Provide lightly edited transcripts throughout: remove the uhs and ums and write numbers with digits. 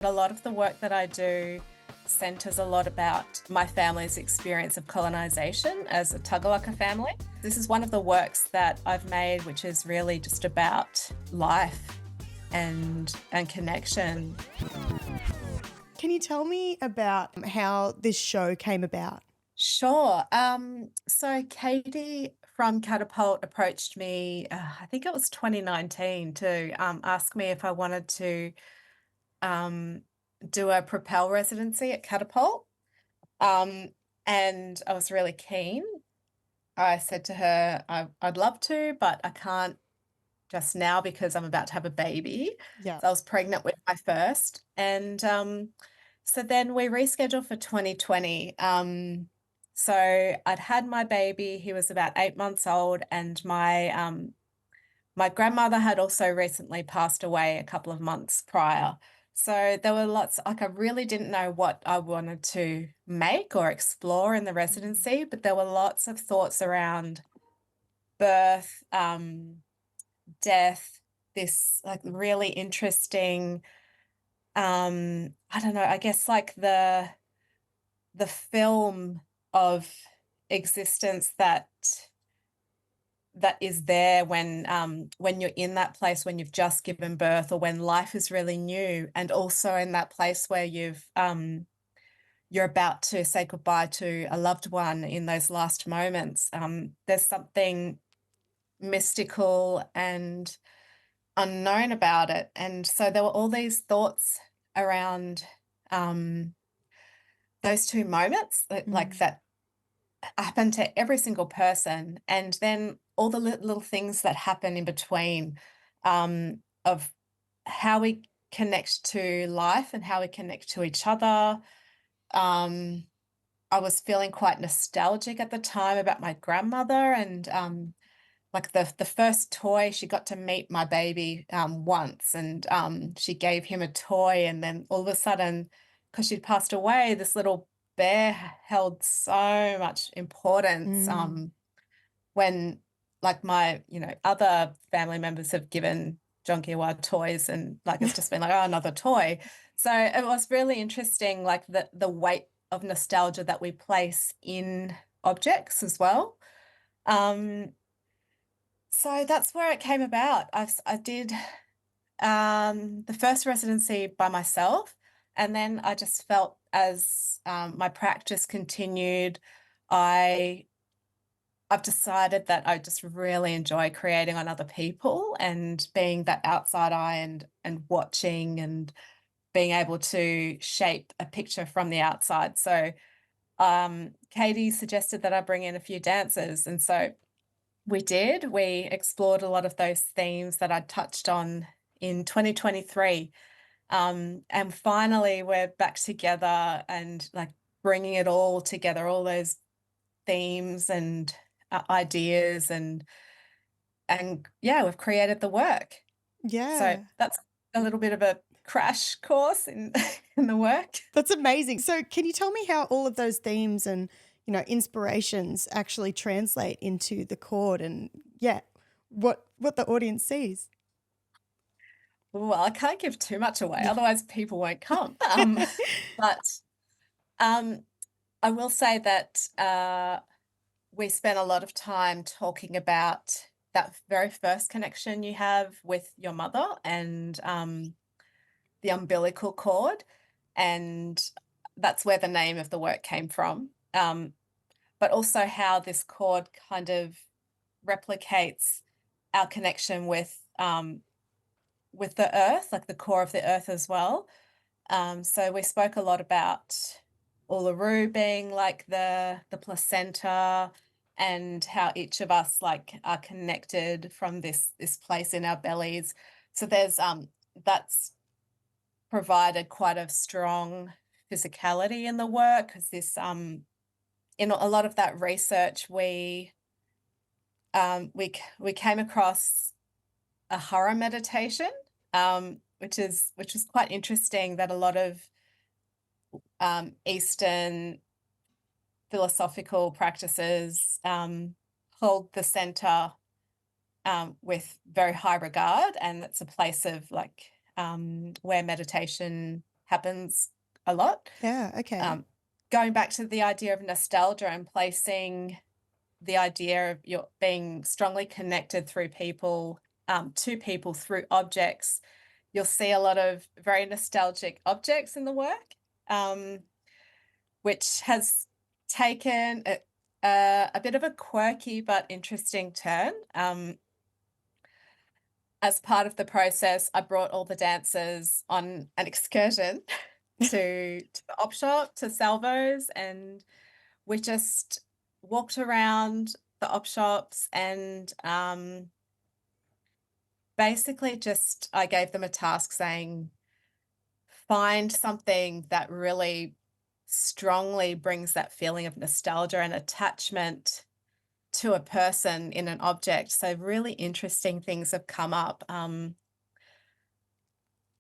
A lot of the work that I do centres a lot about my family's experience of colonisation as a Tagalaka family. This is one of the works that I've made, which is really just about life and connection. Can you tell me about how this show came about? Sure. So Katie from Catapult approached me, I think it was 2019, to ask me if I wanted to um, do a Propel residency at Catapult. And I was really keen. I said to her, I'd love to, but I can't just now because I'm about to have a baby. Yeah. So I was pregnant with my first. And so then we rescheduled for 2020. So I'd had my baby, he was about 8 months old, and my grandmother had also recently passed away a couple of months prior. So there were lots, like I really didn't know what I wanted to make or explore in the residency, but there were lots of thoughts around birth, death, this like really interesting, I don't know, I guess like the film of existence that is there when you're in that place when you've just given birth or when life is really new, and also in that place where you're about to say goodbye to a loved one in those last moments. There's something mystical and unknown about it, and so there were all these thoughts around um, those two moments like Mm. that happen to every single person, and then all the little things that happen in between, of how we connect to life and how we connect to each other. Um, I was feeling quite nostalgic at the time about my grandmother, and like the first toy, she got to meet my baby once, and she gave him a toy, and then all of a sudden, because she'd passed away, this little bear held so much importance. Mm. When like my other family members have given Jonkiwa toys, and like it's just been like, oh, another toy. So it was really interesting, like the weight of nostalgia that we place in objects as well. Um, so that's where it came about. I did the first residency by myself, and then I just felt as my practice continued, I I've decided that I just really enjoy creating on other people and being that outside eye and watching and being able to shape a picture from the outside. So Katie suggested that I bring in a few dancers, and so we did. We explored a lot of those themes that I touched on in 2023. And finally, we're back together and like bringing it all together, all those themes and ideas, and yeah, we've created the work. So Yeah. that's a little bit of a crash course in in the work. That's amazing. So can you tell me how all of those themes and, inspirations actually translate into the chord and yeah, what the audience sees? Well, I can't give too much away, otherwise people won't come. But um, I will say that we spent a lot of time talking about that very first connection you have with your mother, and the umbilical cord, and that's where the name of the work came from. But also how this cord kind of replicates our connection with the earth, like the core of the earth as well. So we spoke a lot about Uluru being like the placenta, and how each of us like are connected from this place in our bellies. So there's that's provided quite a strong physicality in the work, because this in a lot of that research we came across a horror meditation, which is quite interesting, that a lot of Eastern philosophical practices hold the center with very high regard, and it's a place of like where meditation happens a lot. Yeah, okay. Going back to the idea of nostalgia and placing the idea of your being strongly connected through people, to people through objects, you'll see a lot of very nostalgic objects in the work, which has taken a bit of a quirky but interesting turn. As part of the process, I brought all the dancers on an excursion to the op shop, to Salvo's, and we just walked around the op shops and basically just I gave them a task saying, find something that really strongly brings that feeling of nostalgia and attachment to a person in an object. So really interesting things have come up,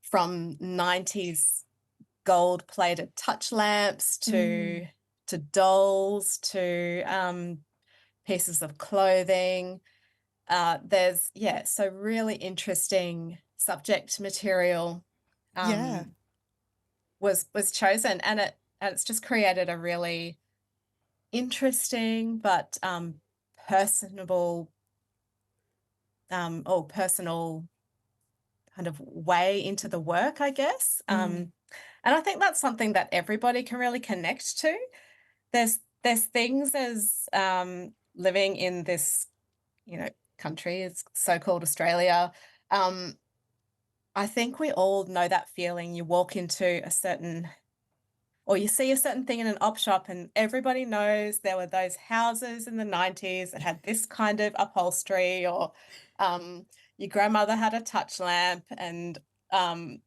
from 90s gold-plated touch lamps Mm. to dolls to pieces of clothing. So really interesting subject material Yeah. was chosen, and it's just created a really interesting but personable or personal kind of way into the work, I guess. Mm. And I think that's something that everybody can really connect to. There's things as living in this, country, it's so-called Australia. I think we all know that feeling. You walk into a certain or you see a certain thing in an op shop and everybody knows there were those houses in the 90s that had this kind of upholstery, or your grandmother had a touch lamp, and um,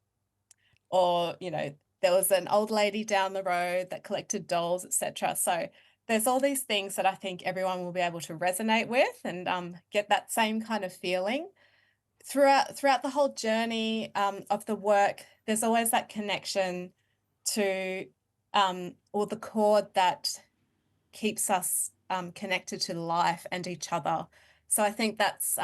or there was an old lady down the road that collected dolls, etc. So there's all these things that I think everyone will be able to resonate with and get that same kind of feeling throughout the whole journey of the work. There's always that connection to or the cord that keeps us connected to life and each other. So I think that's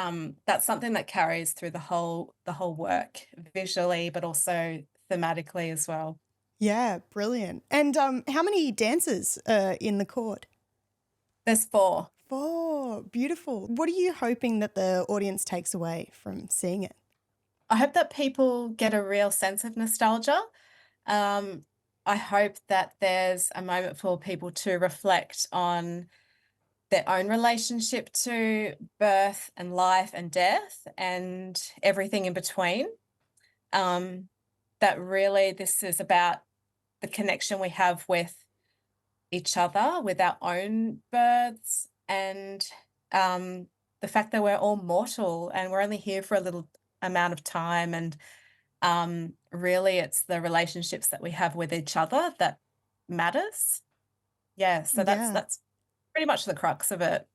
something that carries through the whole work, visually, but also thematically as well. Yeah, brilliant. And how many dancers are in the chord? There's 4. 4. Beautiful. What are you hoping that the audience takes away from seeing it? I hope that people get a real sense of nostalgia. Um, I hope that there's a moment for people to reflect on their own relationship to birth and life and death and everything in between. That really this is about the connection we have with each other, with our own births, and the fact that we're all mortal and we're only here for a little amount of time. And really it's the relationships that we have with each other that matters. Yeah, so Yeah. that's pretty much the crux of it.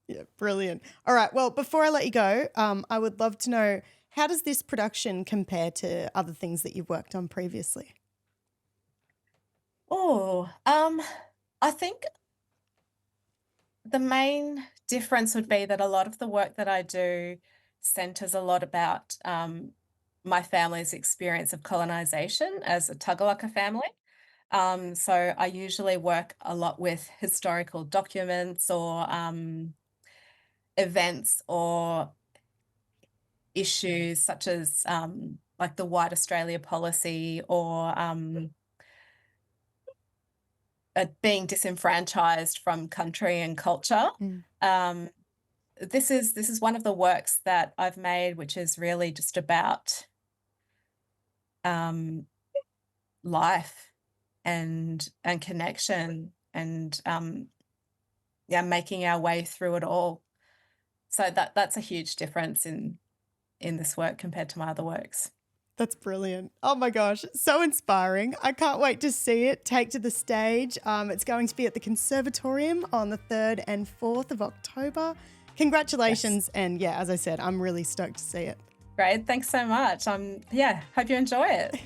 Yeah, brilliant. All right. Well, before I let you go, I would love to know, how does this production compare to other things that you've worked on previously? Oh, I think the main difference would be that a lot of the work that I do centers a lot about my family's experience of colonization as a Tagalaka family. So I usually work a lot with historical documents or events or issues such as like the White Australia policy, or being disenfranchised from country and culture. Mm. Um, this is one of the works that I've made, which is really just about um, life and connection and yeah, making our way through it all. So that's a huge difference in this work compared to my other works. That's brilliant. Oh my gosh, so inspiring. I can't wait to see it take to the stage. It's going to be at the Conservatorium on the 3rd and 4th of October. Congratulations. Yes. And yeah, as I said, I'm really stoked to see it. Great. Thanks so much. Yeah, hope you enjoy it.